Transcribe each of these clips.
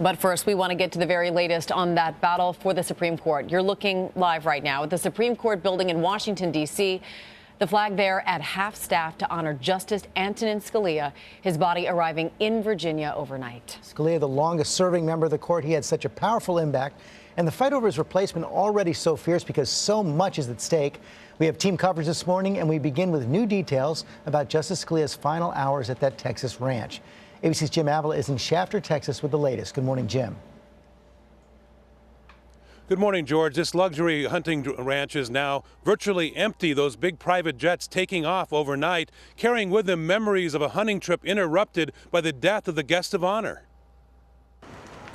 But first, we want to get to the very latest on that battle for the Supreme Court. You're looking live right now at the Supreme Court building in Washington, D.C., the flag there at half-staff to honor Justice Antonin Scalia, his body arriving in Virginia overnight. Scalia, the longest-serving member of the court, he had such a powerful impact, and the fight over his replacement already so fierce because so much is at stake. We have team coverage this morning, and we begin with new details about Justice Scalia's final hours at that Texas ranch. ABC's Jim Avila is in Shafter, Texas with the latest. Good morning, Jim. Good morning, George. This luxury hunting ranch is now virtually empty. Those big private jets taking off overnight, carrying with them memories of a hunting trip interrupted by the death of the guest of honor.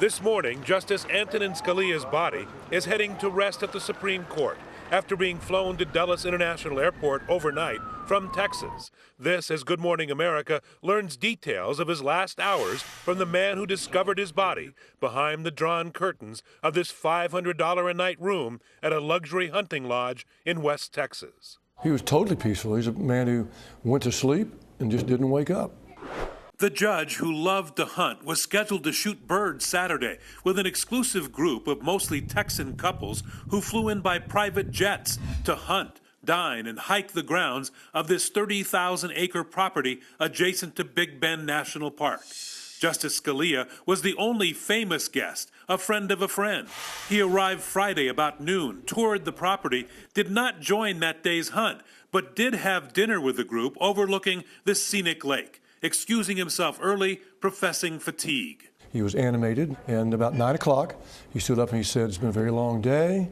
This morning, Justice Antonin Scalia's body is heading to rest at the Supreme Court after being flown to Dulles International Airport overnight from Texas. This as Good Morning America learns details of his last hours from the man who discovered his body behind the drawn curtains of this $500 a night room at a luxury hunting lodge in West Texas. He was totally peaceful. He's a man who went to sleep and just didn't wake up. The judge, who loved to hunt, was scheduled to shoot birds Saturday with an exclusive group of mostly Texan couples who flew in by private jets to hunt, dine, and hike the grounds of this 30,000-acre property adjacent to Big Bend National Park. Justice Scalia was the only famous guest, a friend of a friend. He arrived Friday about noon, toured the property, did not join that day's hunt, but did have dinner with the group overlooking the scenic lake, excusing himself early, professing fatigue. He was animated, and about 9 o'clock, he stood up and he said, "It's been a very long day."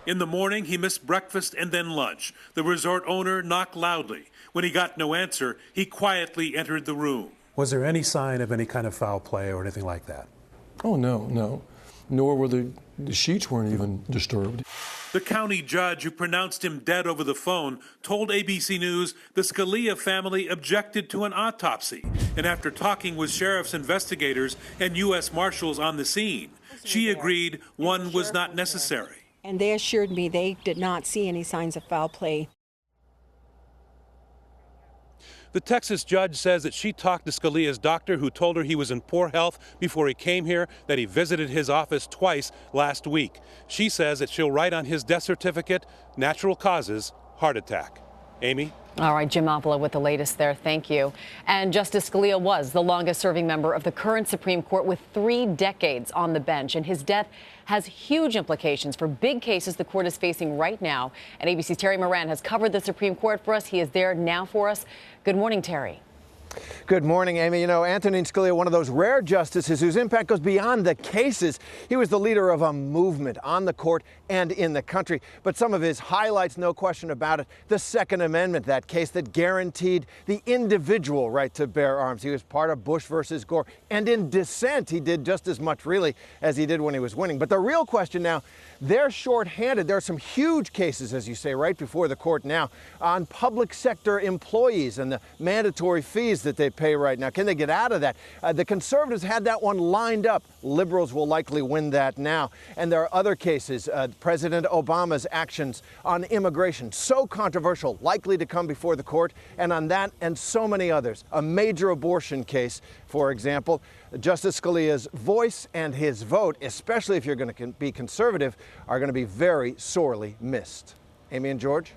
In the morning, he missed breakfast and then lunch. The resort owner knocked loudly. When he got no answer, he quietly entered the room. Was there any sign of any kind of foul play or anything like that? Oh, no. Nor were the sheets weren't even disturbed. The county judge who pronounced him dead over the phone told ABC News the Scalia family objected to an autopsy. And after talking with sheriff's investigators and U.S. Marshals on the scene, she agreed one was not necessary. And they assured me they did not see any signs of foul play. The Texas judge says that she talked to Scalia's doctor, who told her he was in poor health before he came here, that he visited his office twice last week. She says that she'll write on his death certificate, natural causes, heart attack. Amy? All right, Jim Avila with the latest there. Thank you. And Justice Scalia was the longest serving member of the current Supreme Court with 3 decades on the bench. And his death has huge implications for big cases the court is facing right now. And ABC's Terry Moran has covered the Supreme Court for us. He is there now for us. Good morning, Terry. Good morning, Amy. You know, Antonin Scalia, one of those rare justices whose impact goes beyond the cases. He was the leader of a movement on the court and in the country. But some of his highlights, no question about it, the Second Amendment, that case that guaranteed the individual right to bear arms. He was part of Bush versus Gore. And in dissent, he did just as much, really, as he did when he was winning. But the real question now, they're shorthanded. There are some huge cases, as you say, right before the court now on public sector employees and the mandatory fees that they pay right now. Can they get out of that? The conservatives had that one lined up. Liberals will likely win that now. And there are other cases. President Obama's actions on immigration, so controversial, likely to come before the court. And on that and so many others, a major abortion case, for example, Justice Scalia's voice and his vote, especially if you're going to be conservative, are going to be very sorely missed. Amy and George?